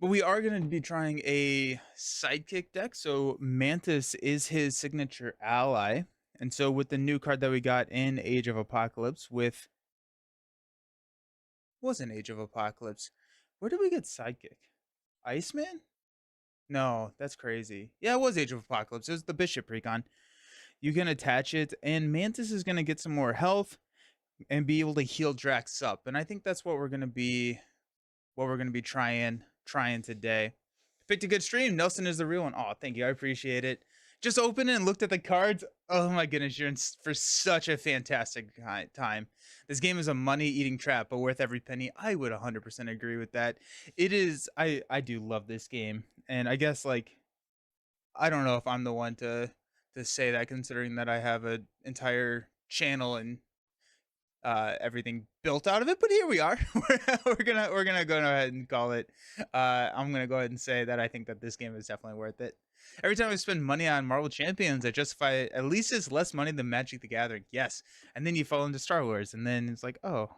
But we are going to be trying a sidekick deck. So Mantis is his signature ally. And so with the new card that we got in Age of Apocalypse with wasn't Age of Apocalypse. Where did we get sidekick? Iceman? No, that's crazy. Yeah, it was Age of Apocalypse. It was the Bishop Recon. You can attach it, and Mantis is going to get some more health and be able to heal Drax up. And I think that's what we're gonna be trying today. Picked a good stream. Nelson is the real one. Oh, thank you. I appreciate it. Just opened it and looked at the cards. Oh my goodness, you're in for such a fantastic time. This game is a money-eating trap, but worth every penny. I would 100% agree with that. It is. I do love this game, and I guess like I don't know if I'm the one to say that, considering that I have an entire channel and everything built out of it, but here we are. we're gonna go ahead and call it. I'm gonna go ahead and say that I think that this game is definitely worth it. Every time I spend money on Marvel Champions, I justify it. At least it's less money than Magic the Gathering. Yes, and then you fall into Star Wars, and then it's like, oh.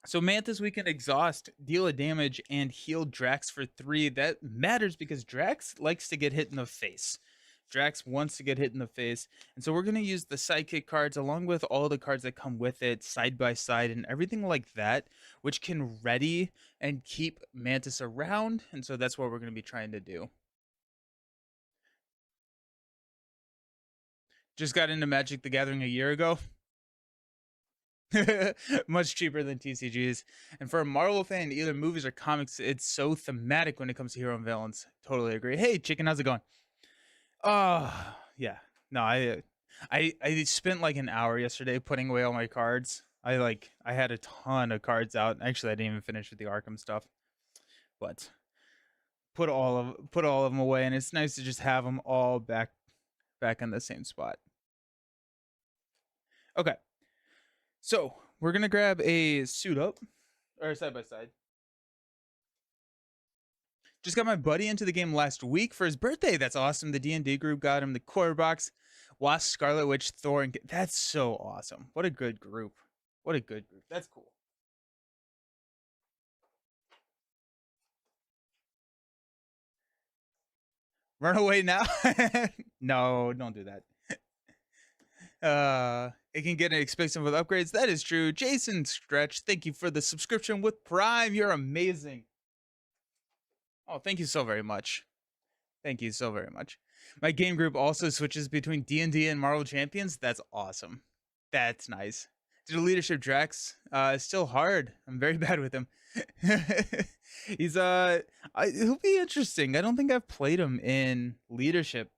So Mantis, we can exhaust, deal a damage, and heal Drax for 3. That matters because Drax likes to get hit in the face. Drax wants to get hit in the face. And so we're going to use the sidekick cards along with all the cards that come with it, side by side, and everything like that, which can ready and keep Mantis around. And so that's what we're going to be trying to do. Just got into Magic the Gathering a year ago. Much cheaper than TCGs. And for a Marvel fan, either movies or comics, it's so thematic when it comes to hero and villains. Totally agree. Hey, chicken, how's it going? Yeah. No, I spent like an hour yesterday putting away all my cards. I had a ton of cards out. Actually, I didn't even finish with the Arkham stuff, but put all of them away, and it's nice to just have them all back in the same spot. Okay, so we're gonna grab a suit up or side by side. Just got my buddy into the game last week for his birthday. That's awesome. The D&D group got him the core box. Wasp, Scarlet Witch, Thor, and that's so awesome. What a good group. What a good group. That's cool. Run away now? No, don't do that. It can get expensive with upgrades. That is true. Jason Stretch, thank you for the subscription with Prime. You're amazing. Oh, thank you so very much. Thank you so very much. My game group also switches between D&D and Marvel Champions. That's awesome. That's nice. To the leadership Drax, it's still hard. I'm very bad with him. He's he'll be interesting. I don't think I've played him in leadership.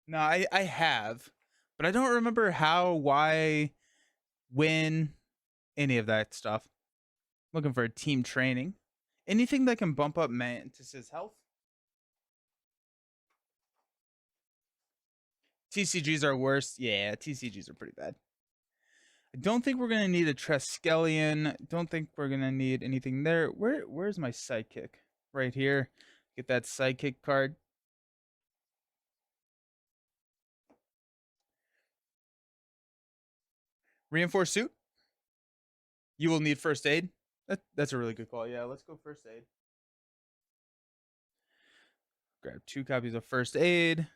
No, I have, but I don't remember how, why, when, any of that stuff. Looking for a team training. Anything that can bump up Mantis's health. TCGs are worse. Yeah, TCGs are pretty bad. I don't think we're gonna need a Triskelion. Don't think we're gonna need anything there. Where's my sidekick? Right here. Get that sidekick card. Reinforced suit. You will need first aid. That's a really good call. Yeah, let's go first aid. Grab 2 copies of first aid.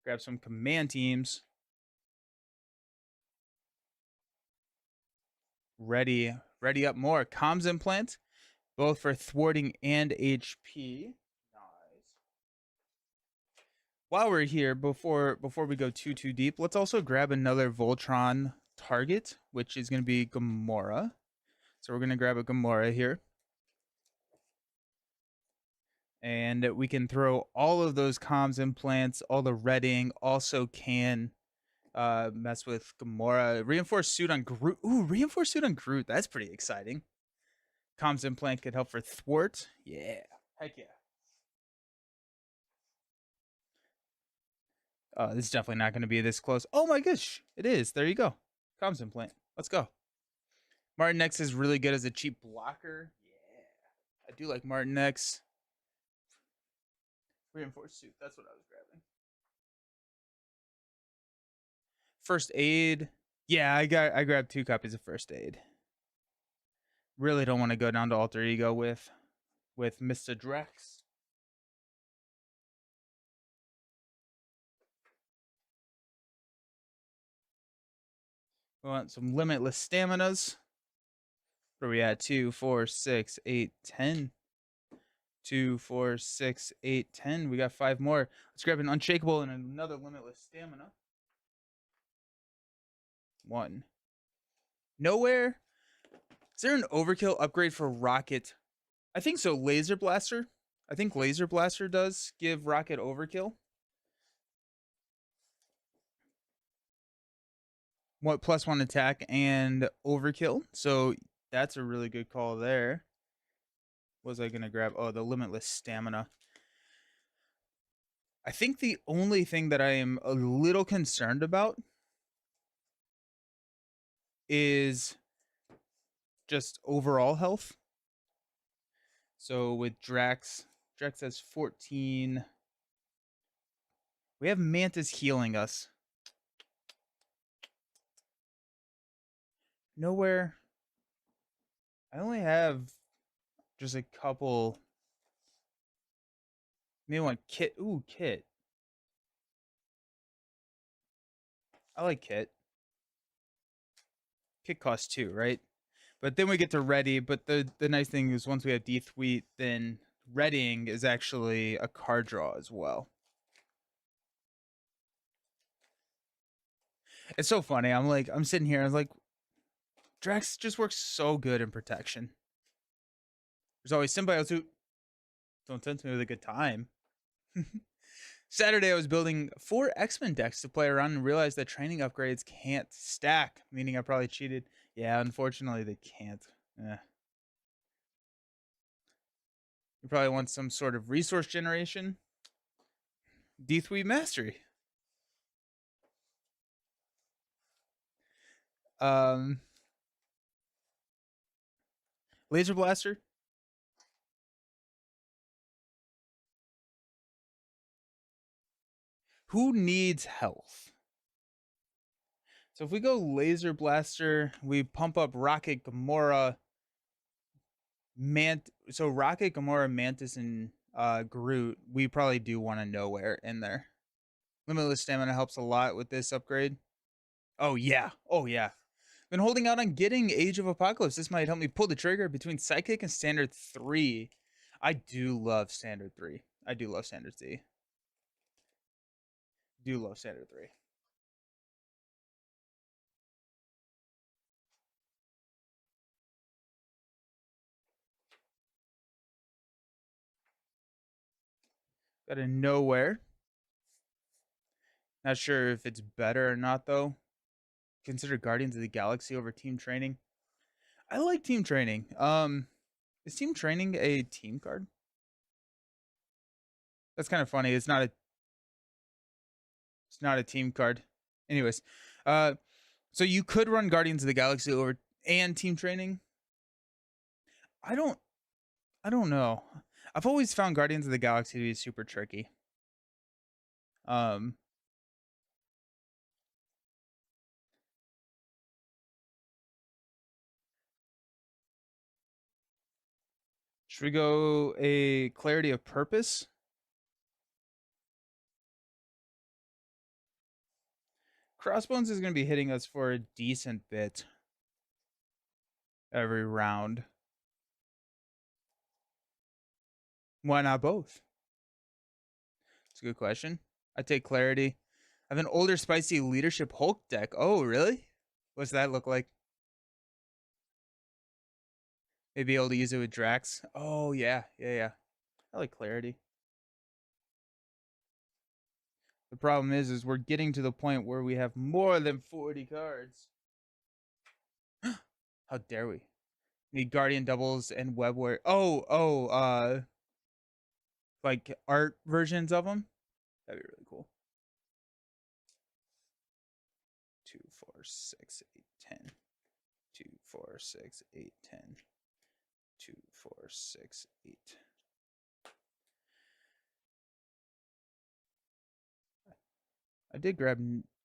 Grab some command teams. Ready up more. Comms implant, both for thwarting and HP. Nice. While we're here, before we go too deep, let's also grab another Voltron target, which is going to be Gamora. So we're going to grab a Gamora here. And we can throw all of those comms implants, all the redding, also can mess with Gamora. Reinforced suit on Groot. Ooh, reinforced suit on Groot. That's pretty exciting. Comms implant could help for thwart. Yeah. Heck yeah. This is definitely not going to be this close. Oh my gosh. It is. There you go. Comms implant. Let's go. Martin X is really good as a cheap blocker. Yeah. I do like Martin X. Reinforced suit. That's what I was grabbing. First aid. Yeah, I grabbed 2 copies of first aid. Really don't want to go down to alter ego with Mr. Drax. We want some limitless staminas. Where are we at? 2, 4, 6, 8, 10. 2, 4, 6, 8, 10. We got 5 more. Let's grab an unshakable and another limitless stamina. 1. Nowhere. Is there an overkill upgrade for rocket? I think so. Laser blaster. I think laser blaster does give rocket overkill. What +1 attack and overkill. So that's a really good call there. What was I gonna grab? Oh, the limitless stamina. I think the only thing that I am a little concerned about is just overall health. So with Drax has 14. We have Mantis healing us. Nowhere. I only have just a couple. Maybe one Kit. Ooh, Kit. I like Kit. Kit costs 2, right? But then we get to ready. But the nice thing is once we have D-Thweet, then readying is actually a card draw as well. It's so funny. I'm sitting here. I was like, Drax just works so good in protection. There's always symbiotes who don't tempt me with a good time. Saturday, I was building 4 X-Men decks to play around and realized that training upgrades can't stack, meaning I probably cheated. Yeah, unfortunately, they can't. You probably want some sort of resource generation. D3 Mastery. Laser Blaster. Who needs health? So if we go Laser Blaster, we pump up Rocket, Gamora, So Rocket, Gamora, Mantis, and Groot. We probably do want a Nowhere in there. Limitless Stamina helps a lot with this upgrade. Oh yeah, oh yeah. Been holding out on getting Age of Apocalypse. This might help me pull the trigger between Psychic and Standard 3. I do love Standard 3. I do love Standard 3. Do love Standard 3. Got a Nowhere. Not sure if it's better or not, though. Consider Guardians of the Galaxy over Team Training. I like Team Training. Is Team Training a team card? That's kind of funny. It's not a team card. Anyways, so you could run Guardians of the Galaxy over and Team Training. I don't know. I've always found Guardians of the Galaxy to be super tricky. Should we go a Clarity of Purpose? Crossbones is going to be hitting us for a decent bit every round. Why not both? It's a good question. I take Clarity. I have an older spicy leadership Hulk deck. Oh, really? What's that look like? Maybe able to use it with Drax. Oh, yeah. I like Clarity. The problem is we're getting to the point where we have more than 40 cards. How dare we? Need Guardian doubles and Webware. Like art versions of them. That'd be really cool. 2, 4, 6, 8, 10. 2, 4, 6, 8, 10. 2, 4, 6, 8. I did grab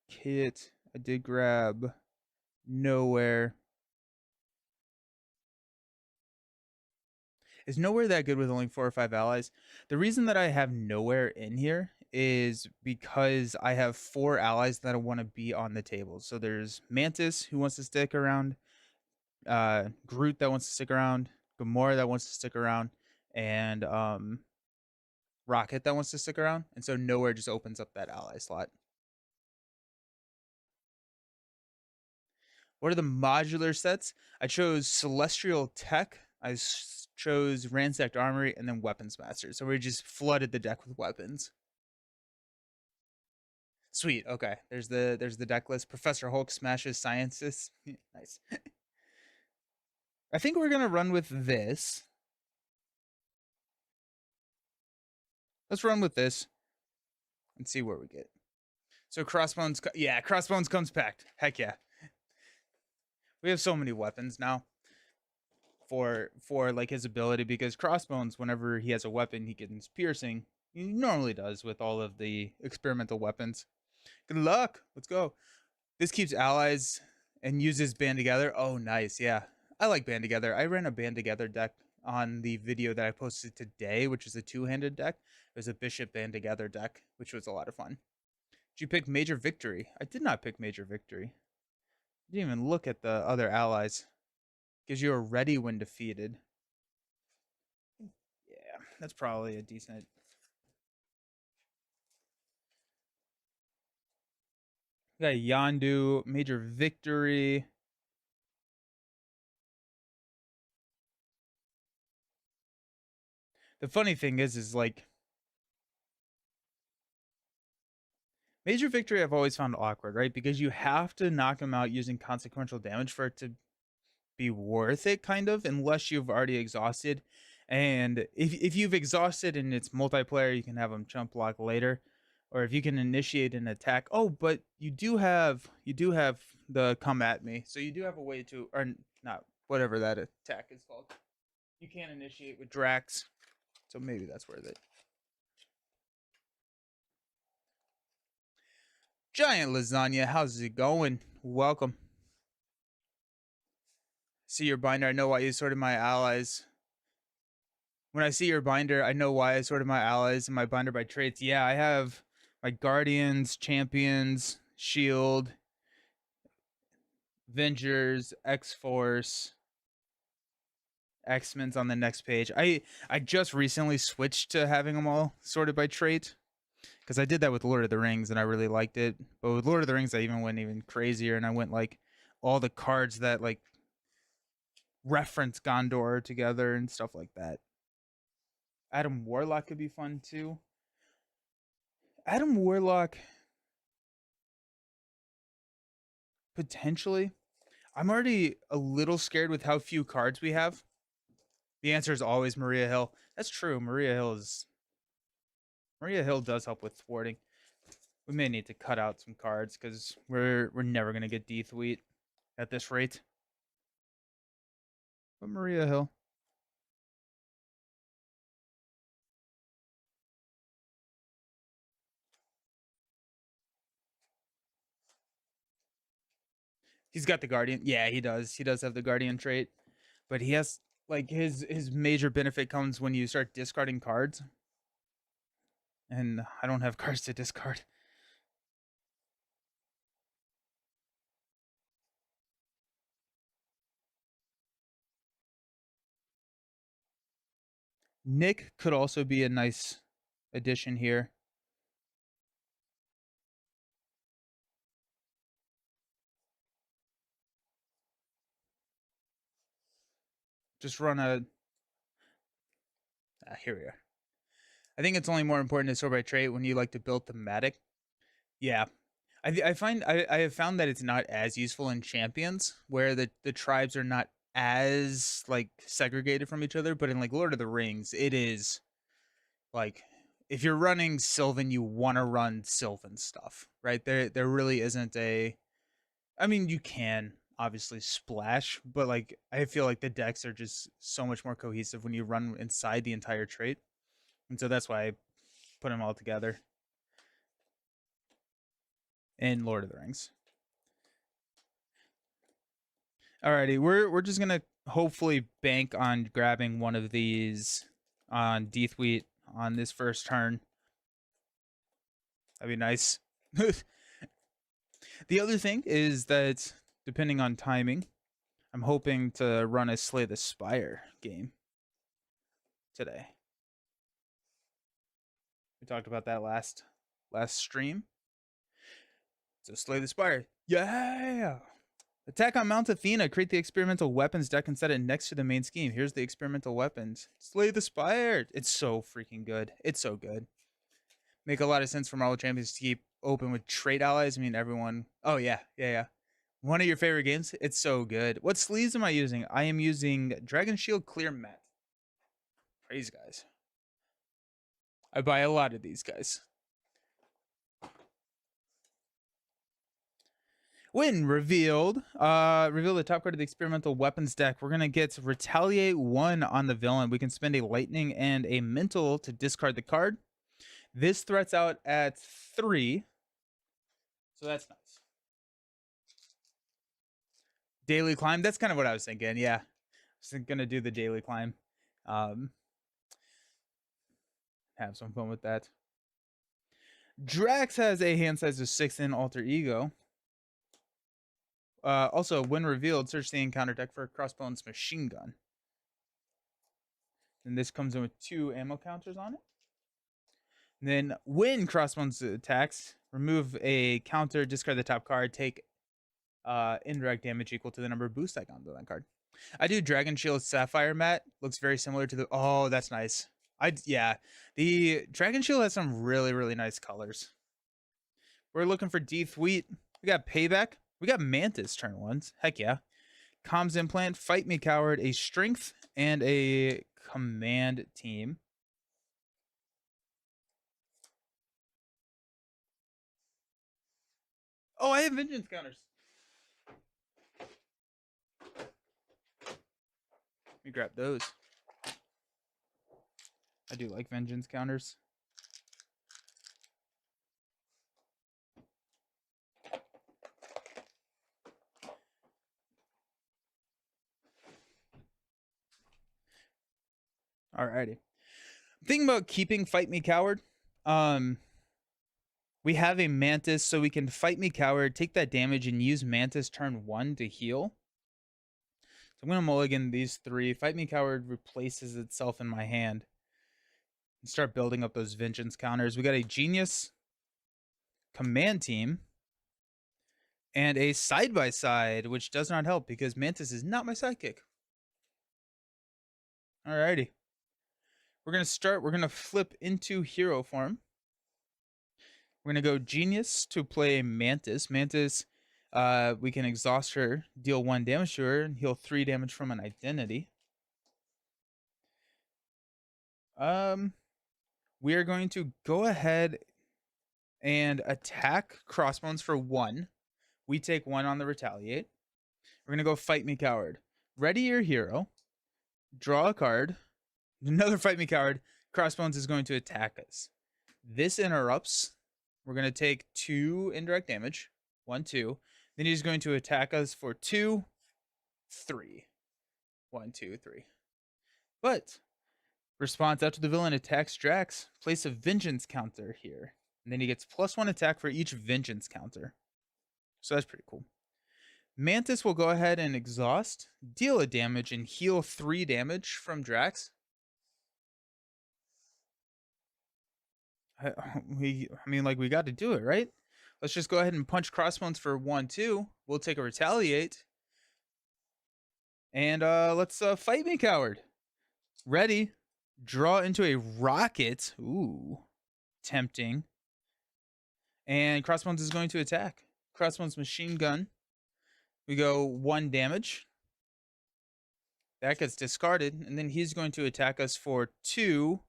Kit. I did grab Nowhere. Is Nowhere that good with only 4 or 5 allies? The reason that I have Nowhere in here is because I have 4 allies that I want to be on the table. So there's Mantis who wants to stick around, Groot that wants to stick around, Gamora that wants to stick around, and Rocket that wants to stick around. And so Nowhere just opens up that ally slot. What are the modular sets? I chose Celestial Tech. I chose Ransacked Armory and then Weapons Master. So we just flooded the deck with weapons. Sweet. Okay. There's the deck list. Professor Hulk smashes scientists. Nice. I think we're gonna run with this. Let's run with this and see where we get. So Crossbones, yeah, Crossbones comes packed. Heck yeah. We have so many weapons now for like his ability, because Crossbones, whenever he has a weapon, he gets piercing. He normally does with all of the experimental weapons. Good luck. Let's go. This keeps allies and uses Band Together. Oh, nice. Yeah. I like Band Together. I ran a Band Together deck on the video that I posted today, which is a 2-handed deck. It was a Bishop Band Together deck, which was a lot of fun. Did you pick Major Victory? I did not pick Major Victory. I didn't even look at the other allies. Gives you a ready when defeated. Yeah, that's probably a decent. We got Yondu, Major Victory. The funny thing is like Major Victory I've always found awkward, right? Because you have to knock him out using consequential damage for it to be worth it, kind of, unless you've already exhausted. And if you've exhausted and it's multiplayer, you can have them chump block later. Or if you can initiate an attack. Oh, but you do have the come at me. So you do have a way to, or not, whatever that attack is called. You can initiate with Drax. So maybe that's worth it. Giant Lasagna, how's it going? Welcome. See your binder, I know why you sorted my allies. When I see your binder, I know why I sorted my allies and my binder by traits. Yeah, I have my Guardians, Champions, Shield, Avengers, X-Force, X-Men's on the next page. I just recently switched to having them all sorted by trait, because I did that with Lord of the Rings and I really liked it. But with Lord of the Rings, I even went even crazier, and I went like all the cards that like reference Gondor together and stuff like that. Adam Warlock could be fun too. Adam Warlock, potentially. I'm already a little scared with how few cards we have. The answer is always Maria Hill. That's true. Maria Hill does help with thwarting. We may need to cut out some cards because we're never gonna get D-Thweet at this rate. But Maria Hill. He's got the Guardian. Yeah, he does. He does have the Guardian trait. But he has like his major benefit comes when you start discarding cards. And I don't have cards to discard. Nick could also be a nice addition here. Just run a. Here we are. I think it's only more important to sort by trait when you like to build thematic. Yeah, I have found that it's not as useful in champions where the tribes are not as like segregated from each other, but in like Lord of the Rings, it is like if you're running Sylvan, you want to run Sylvan stuff, right? There really isn't a. I mean, you can obviously splash, but like I feel like the decks are just so much more cohesive when you run inside the entire trait, and so that's why I put them all together in Lord of the Rings. Alrighty, we're just gonna hopefully bank on grabbing one of these on Deathwheat on this first turn. That'd be nice. The other thing is that depending on timing, I'm hoping to run a Slay the Spire game today. We talked about that last stream. So Slay the Spire. Yeah. Attack on Mount Athena. Create the experimental weapons deck and set it next to the main scheme. Here's the experimental weapons. Slay the Spire. It's so freaking good. It's so good. Make a lot of sense for Marvel Champions to keep open with trade allies. I mean, everyone. Oh, yeah. One of your favorite games? It's so good. What sleeves am I using? I am using Dragon Shield Clear Matte. Praise, guys. I buy a lot of these guys. When revealed, reveal the top card of the experimental weapons deck. We're gonna get Retaliate 1 on the villain. We can spend a lightning and a mental to discard the card. This threats out at 3. So that's nice. Daily climb. That's kind of what I was thinking. Yeah. I was gonna do the daily climb. Have some fun with that. Drax has a hand size of 6 in alter ego. Also, when revealed, search the encounter deck for a Crossbones machine gun. And this comes in with 2 ammo counters on it. And then when Crossbones attacks, remove a counter, discard the top card, take indirect damage equal to the number of boost icons on that card. I do Dragon Shield Sapphire Matte. Looks very similar to the... Oh, that's nice. Yeah. The Dragon Shield has some really, really nice colors. We're looking for Deathwheat. We got Payback. We got Mantis turn 1s. Heck yeah. Comms Implant, Fight Me Coward, a Strength, and a Command Team. Oh, I have Vengeance counters. Let me grab those. I do like Vengeance counters. Alrighty. Thinking about keeping Fight Me Coward. We have a Mantis, so we can Fight Me Coward, take that damage, and use Mantis turn 1 to heal. So I'm going to mulligan these 3. Fight Me Coward replaces itself in my hand. And start building up those Vengeance counters. We got a Genius Command Team. And a Side-by-Side, which does not help because Mantis is not my sidekick. Alrighty. We're going to flip into hero form. We're going to go Genius to play Mantis. Mantis, we can exhaust her, deal 1 damage to her, and heal 3 damage from an identity. We are going to go ahead and attack Crossbones for 1. We take 1 on the Retaliate. We're going to go Fight Me Coward. Ready your hero. Draw a card. Another Fight Me Coward. Crossbones is going to attack us. This interrupts. We're going to take 2 indirect damage. 1, 2. Then he's going to attack us for 2, 3. 1, 2, 3. But response after the villain attacks Drax, place a Vengeance counter here. And then he gets +1 attack for each Vengeance counter. So that's pretty cool. Mantis will go ahead and exhaust, deal a damage, and heal 3 damage from Drax. We got to do it, right? Let's just go ahead and punch Crossbones for 1, 2. We'll take a Retaliate. And let's Fight Me Coward. Ready. Draw into a Rocket. Ooh. Tempting. And Crossbones is going to attack. Crossbones machine gun. We go 1 damage. That gets discarded. And then he's going to attack us for 2,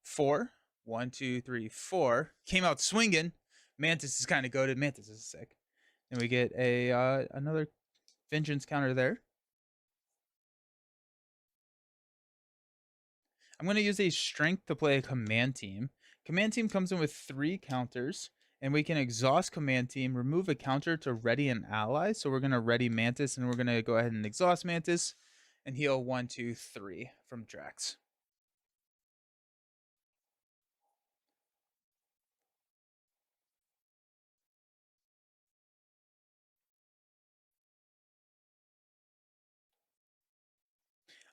4. 1, 2, 3, 4. Came out swinging. Mantis is kind of goated. Mantis is sick. And we get a another Vengeance counter there. I'm going to use a Strength to play a Command Team. Command Team comes in with 3 counters. And we can exhaust command team, remove a counter to ready an ally. So we're going to ready Mantis, and we're going to go ahead and exhaust Mantis and heal 1, 2, 3 from Drax.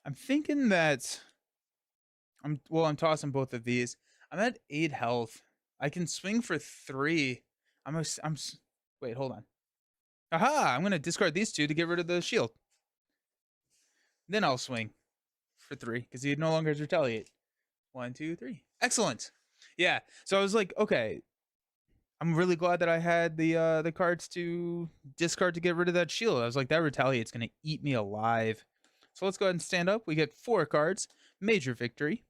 I'm thinking that I'm tossing both of these. I'm at 8 health. I can swing for 3. Wait, hold on. Aha! I'm gonna discard these 2 to get rid of the shield. Then I'll swing for 3 because he no longer has retaliate. 1, 2, 3. Excellent. Yeah. So I was like, okay. I'm really glad that I had the cards to discard to get rid of that shield. I was like, that retaliate's gonna eat me alive. So let's go ahead and stand up. We get 4 cards. Major victory.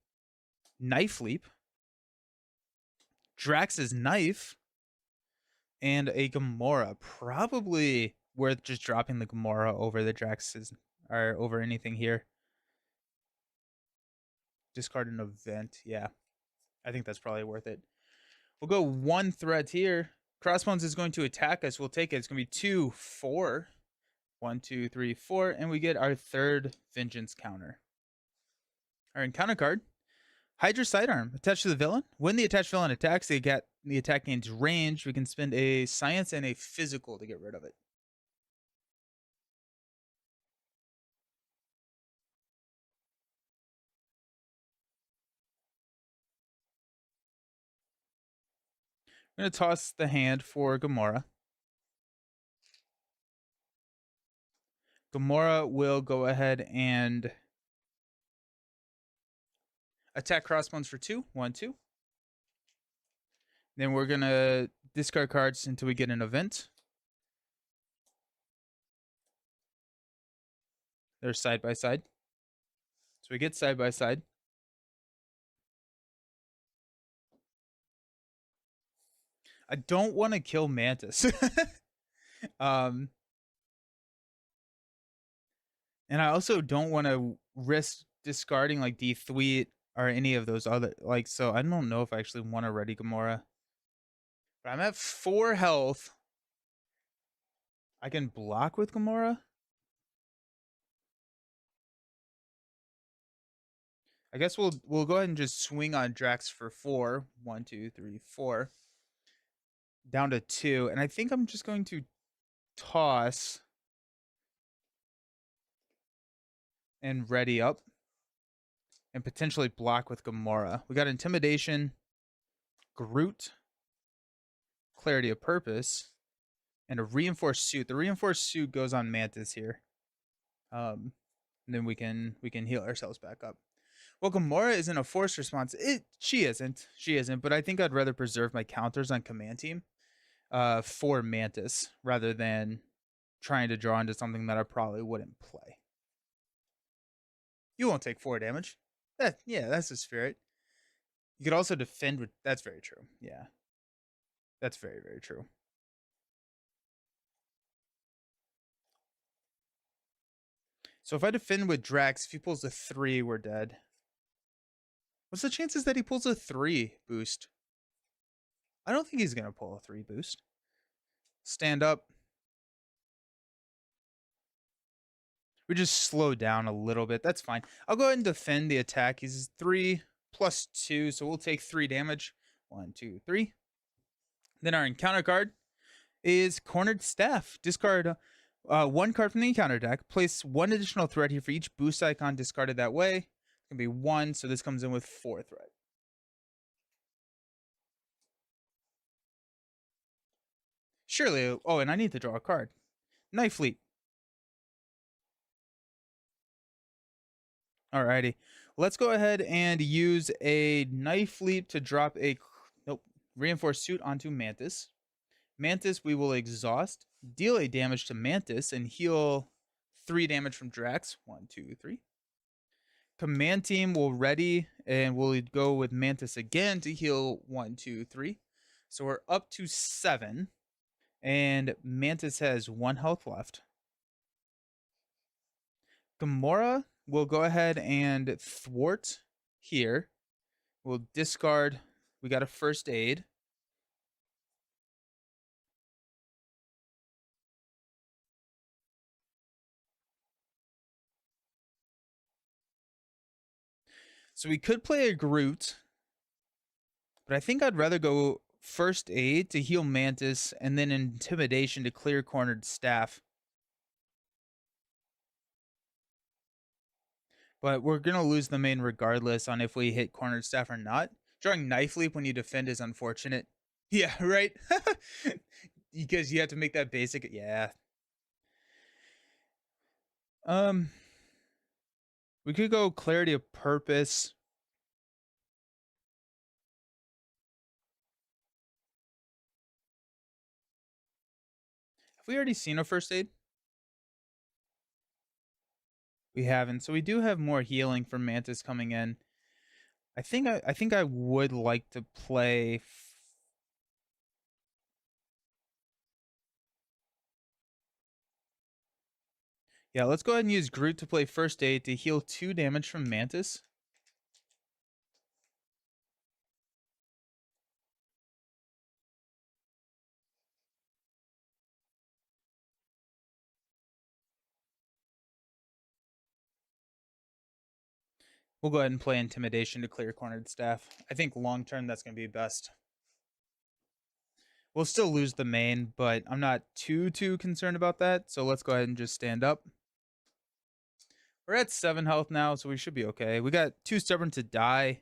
Knife leap. Drax's knife. And a Gamora. Probably worth just dropping the Gamora over the Drax's or over anything here. Discard an event. Yeah. I think that's probably worth it. We'll go 1 threat here. Crossbones is going to attack us. We'll take it. It's going to be 2, 4. 1, 2, 3, 4. And we get our 3rd Vengeance counter. Our encounter card. Hydra Sidearm. Attached to the villain. When the attached villain attacks, the attack gains range. We can spend a science and a physical to get rid of it. I'm going to toss the hand for Gamora. Gamora will go ahead and attack Crossbones for 2. 1, 2. Then we're going to discard cards until we get an event. They're side by side. So we get side by side. I don't want to kill Mantis. And I also don't want to risk discarding like D-Thweet or any of those other so I don't know if I actually want to ready Gamora. But I'm at 4 health. I can block with Gamora. I guess we'll go ahead and just swing on Drax for 4. 1, 2, 3, 4. Down to 2. And I think I'm just going to toss and ready up. And potentially block with Gamora. We got Intimidation, Groot, Clarity of Purpose, and a Reinforced Suit. The Reinforced Suit goes on Mantis here. And then we can heal ourselves back up. Well, Gamora isn't a forced response. She isn't. But I think I'd rather preserve my counters on Command Team for Mantis rather than trying to draw into something that I probably wouldn't play. You won't take 4 damage. Yeah, that's the spirit. You could also defend with... That's very true. Yeah. That's very, very true. So if I defend with Drax, if he pulls a 3, we're dead. What's the chances that he pulls a 3 boost? I don't think he's going to pull a 3 boost. Stand up. We just slow down a little bit. That's fine. I'll go ahead and defend the attack. He's 3 plus 2, so we'll take 3 damage. 1, 2, 3. Then our encounter card is Cornered Staff. Discard 1 card from the encounter deck. Place 1 additional threat here for each boost icon discarded that way. It's going to be 1, so this comes in with 4 threat. Surely. Oh, and I need to draw a card. Knife Leap. Alrighty. Let's go ahead and use a Knife Leap to drop a Reinforced Suit onto Mantis. Mantis, we will exhaust, deal a damage to Mantis, and heal 3 damage from Drax. 1, 2, 3. Command Team will ready, and we'll go with Mantis again to heal 1, 2, 3. So we're up to 7. And Mantis has 1 health left. Gamora will go ahead and thwart here. We'll discard. We got a first aid. So we could play a Groot, but I think I'd rather go First Aid to heal Mantis and then Intimidation to clear cornered staff. But we're going to lose the main regardless on if we hit cornered staff or not. Drawing Knife Leap when you defend is unfortunate. Yeah, right? Because you have to make that basic. Yeah. We could go Clarity of Purpose. Have we already seen a First Aid? We haven't. So we do have more healing from Mantis coming in. I think I would like to play yeah, let's go ahead and use Groot to play First Aid to heal 2 damage from Mantis. We'll go ahead and play Intimidation to clear cornered staff. I think long term that's going to be best. We'll still lose the main, but I'm not too concerned about that. So let's go ahead and just stand up. We're at 7 health now, so we should be okay. We got 2 Stubborn to Die.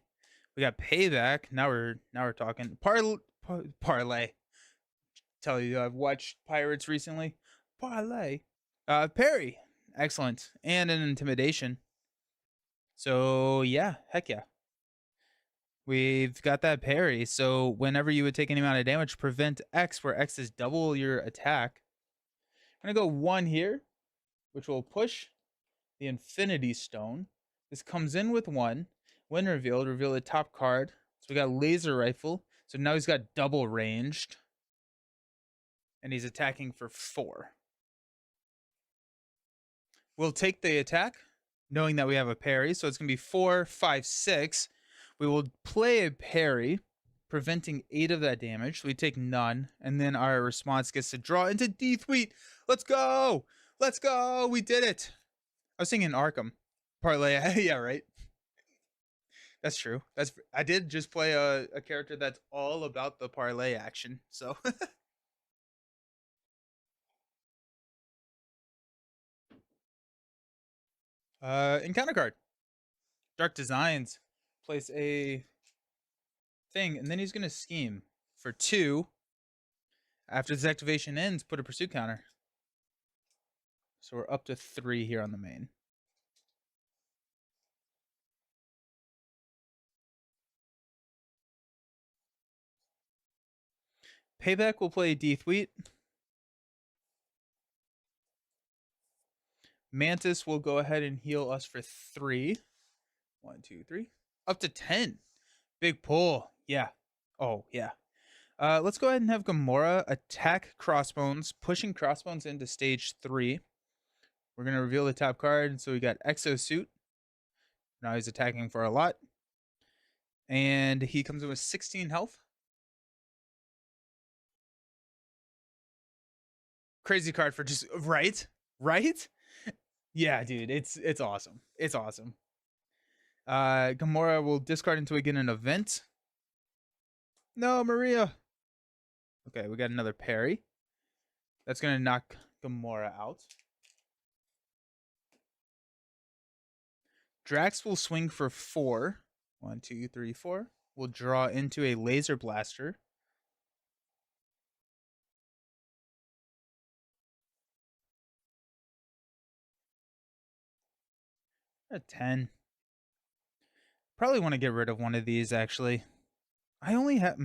We got Payback. Now we're talking. Parlay. Tell you I've watched Pirates recently. Parlay. Parry. Excellent. And an Intimidation. So yeah, heck yeah. We've got that parry. So whenever you would take any amount of damage, prevent X, where X is double your attack. I'm gonna go 1 here, which will push the Infinity Stone. This comes in with 1. When revealed, reveal the top card. So we got Laser Rifle. So now he's got double ranged. And he's attacking for 4. We'll take the attack, knowing that we have a parry. So it's going to be 4, 5, 6. We will play a parry, preventing 8 of that damage. So we take none. And then our response gets to draw into D-Tweet. Let's go. Let's go. We did it. I was thinking Arkham. Parlay. Yeah, right. That's true. I did just play a character that's all about the parlay action. So encounter card. Dark Designs. Place a thing, and then he's gonna scheme for 2. After this activation ends, put a pursuit counter. So we're up to 3 here on the main. Payback will play D-Tweet. Mantis will go ahead and heal us for 3. 1, 2, 3. Up to 10. Big pull. Yeah. Oh, yeah. Let's go ahead and have Gamora attack Crossbones, pushing Crossbones into stage 3. We're going to reveal the top card. So we got Exosuit. Now he's attacking for a lot. And he comes in with 16 health. Crazy card for just right? Yeah, dude, it's awesome. It's awesome. Gamora will discard until we get an event. No, Maria. Okay, we got another parry. That's gonna knock Gamora out. Drax will swing for 4. 1, 2, 3, 4. We'll draw into a laser blaster. A 10. Probably want to get rid of one of these, actually. I only have...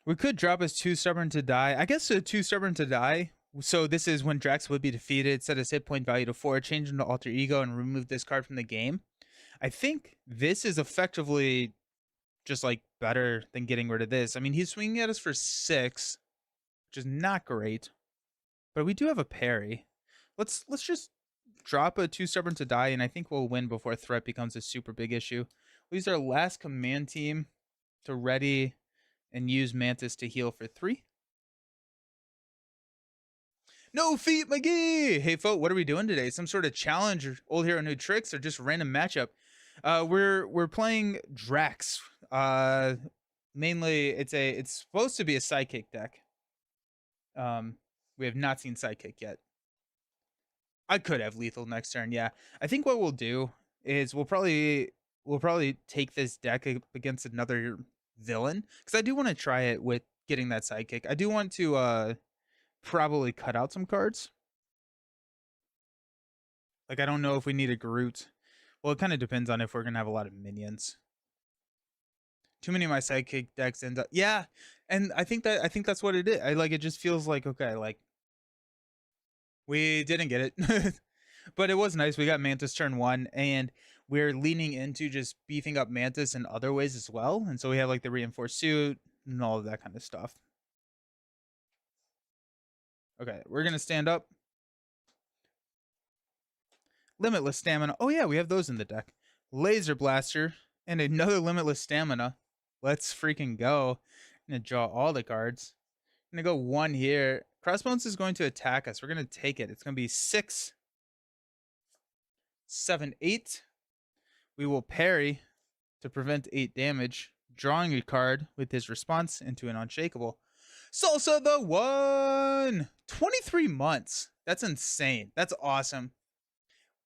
We could drop as 2 Stubborn to Die. I guess a 2 Stubborn to Die. So this is when Drax would be defeated. Set his hit point value to 4. Change into Alter Ego and remove this card from the game. I think this is effectively just like better than getting rid of this. I mean, he's swinging at us for 6, which is not great. But we do have a parry. Let's just drop a 2 Stubborn to Die, and I think we'll win before threat becomes a super big issue. We'll use our last command team to ready and use Mantis to heal for 3. No feet, McGee. Hey, folk, what are we doing today? Some sort of challenge, or old hero, new tricks, or just random matchup? We're playing Drax. Mainly it's supposed to be a sidekick deck. Um, we have not seen sidekick yet. I could have lethal next turn. Yeah, I think what we'll do is we'll probably take this deck against another villain because I do want to try it with getting that sidekick. I do want to probably cut out some cards. Like I don't know if we need a Groot. Well, it kind of depends on if we're gonna have a lot of minions. Too many of my sidekick decks end up. Yeah, and I think that's what it is. I like it. Just feels like okay, like we didn't get it, but it was nice. We got Mantis turn one, and we're leaning into just beefing up Mantis in other ways as well. And so we have like the reinforced suit and all of that kind of stuff. Okay, we're gonna stand up. Limitless stamina. Oh yeah, we have those in the deck. Laser blaster and another limitless stamina. Let's freaking go. I'm gonna draw all the cards. I'm gonna go one here. Crossbones is going to attack us. We're gonna take it. It's gonna be 6, 7, 8. We will parry to prevent 8 damage, drawing a card with his response into an unshakable. Salsa the one! 23 months. That's insane. That's awesome.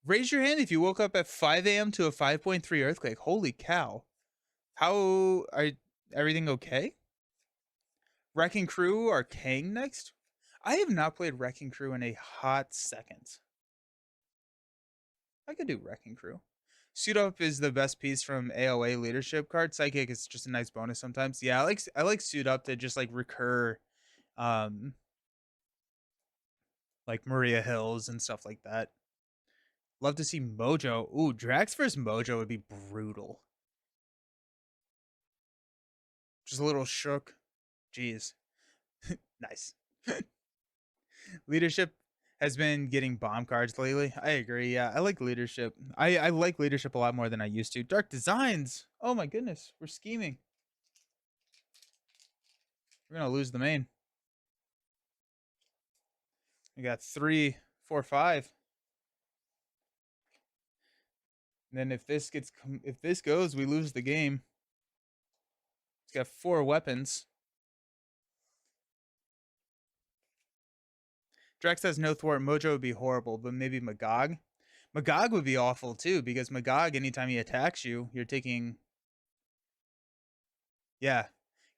Raise your hand if you woke up at 5 a.m. to a 5.3 earthquake. Holy cow. How are everything okay? Wrecking Crew are Kang next? I have not played Wrecking Crew in a hot second. I could do Wrecking Crew. Suit Up is the best piece from AOA leadership card. Psychic is just a nice bonus sometimes. Yeah, I like Suit Up to just like recur um like Maria Hills and stuff like that. Love to see Mojo. Ooh, Drax versus Mojo would be brutal. Just a little shook. Jeez. Nice. Leadership has been getting bomb cards lately. I agree. Yeah, I like leadership. I like leadership a lot more than I used to. Dark Designs. Oh my goodness. We're scheming. We're going to lose the main. We got 3, 4, 5. And then if this goes, we lose the game. It's got 4 weapons. Drax has no thwart. Mojo would be horrible, but maybe Magog. Magog would be awful too, because Magog, anytime he attacks you, you're taking. Yeah,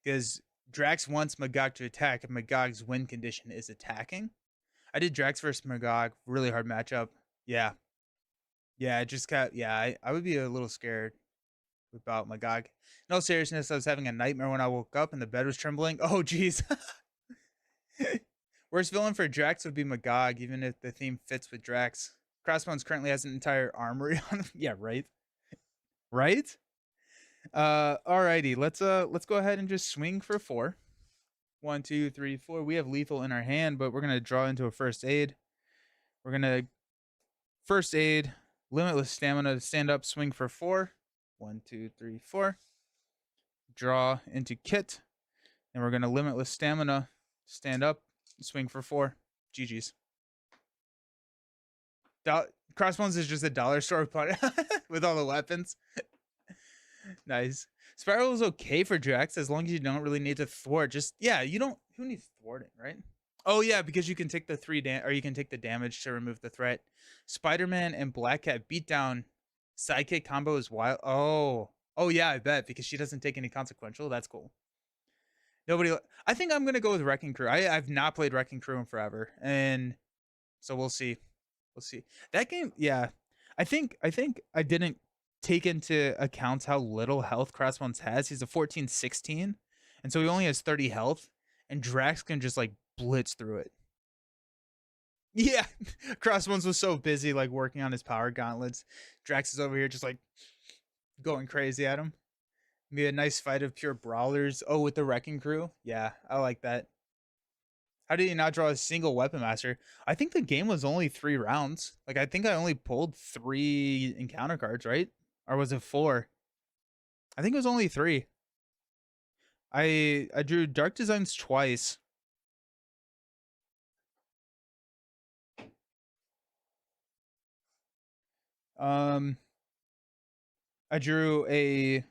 because Drax wants Magog to attack if Magog's win condition is attacking. I did Drax versus Magog, really hard matchup. Yeah. Yeah, it just got. Yeah, I would be a little scared about Magog. No seriousness, I was having a nightmare when I woke up and the bed was trembling. Oh, jeez. Worst villain for Drax would be Magog, even if the theme fits with Drax. Crossbones currently has an entire armory on him. Yeah, right. Right? Alrighty, let's go ahead and just swing for 4. 1, 2, 3, 4. We have lethal in our hand, but we're gonna draw into a first aid. We're gonna first aid, limitless stamina to stand up, swing for 4. 1, 2, 3, 4. Draw into kit. And we're gonna limitless stamina, stand up, swing for 4. GG's. Crossbones is just a dollar store with all the weapons. Nice. Spiral is okay for Drax as long as you don't really need to thwart. Just yeah, you don't. Who needs thwarting, right? Oh yeah, because you can take the 3 or you can take the damage to remove the threat. Spider-Man and Black Cat beatdown sidekick combo is wild. Oh yeah, I bet because she doesn't take any consequential. That's cool. Nobody. I think I'm gonna go with Wrecking Crew. I've not played Wrecking Crew in forever, and so we'll see. We'll see. That game, yeah. I think I didn't take into account how little health Crossbones has. He's a 14-16, and so he only has 30 health, and Drax can just like blitz through it. Yeah, Crossbones was so busy like working on his power gauntlets. Drax is over here just like going crazy at him. Be a nice fight of pure brawlers. Oh, with the Wrecking Crew. Yeah, I like that. How did you not draw a single weapon master? I think the game was only 3 rounds. Like I think I only pulled 3 encounter cards, right? Or was it 4? I think it was only 3. I drew Dark Designs twice. Um, I drew a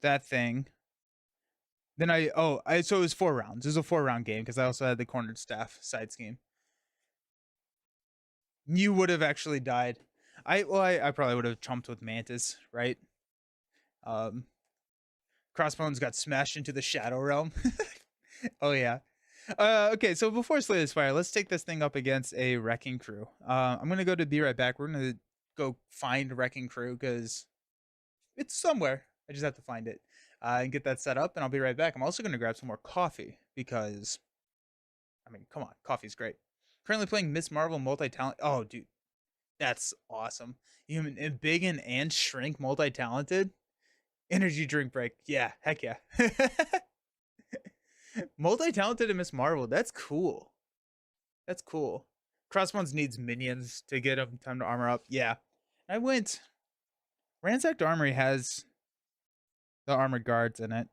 that thing. Then so it was 4 rounds. It was a 4 round game because I also had the cornered staff side scheme. You would have actually died. I probably would have trumped with Mantis, right? Um, Crossbones got smashed into the Shadow Realm. Oh yeah. Okay, so before Slay the Spire, let's take this thing up against a Wrecking Crew. I'm gonna go to be right back. We're gonna go find Wrecking Crew because it's somewhere. I just have to find it and get that set up, and I'll be right back. I'm also gonna grab some more coffee because, I mean, come on, coffee's great. Currently playing Miss Marvel multi-talent. Oh, dude, that's awesome. Human and big and shrink multi-talented. Energy drink break. Yeah, heck yeah. Multi-talented and Miss Marvel. That's cool. That's cool. Crossbones needs minions to get him time to armor up. Yeah. I went. Ransacked Armory has the armored guards in it.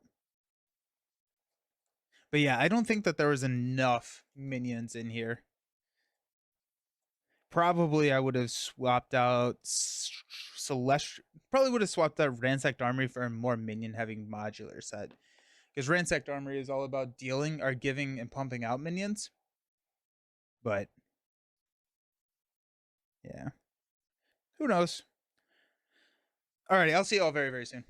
But yeah, I don't think that there was enough minions in here. Probably I would have swapped out Celestial. Probably would have swapped out Ransacked Armory for a more minion heavy modular set. Because Ransacked Armory is all about dealing or giving and pumping out minions. But yeah. Who knows? Alrighty, I'll see you all very, very soon.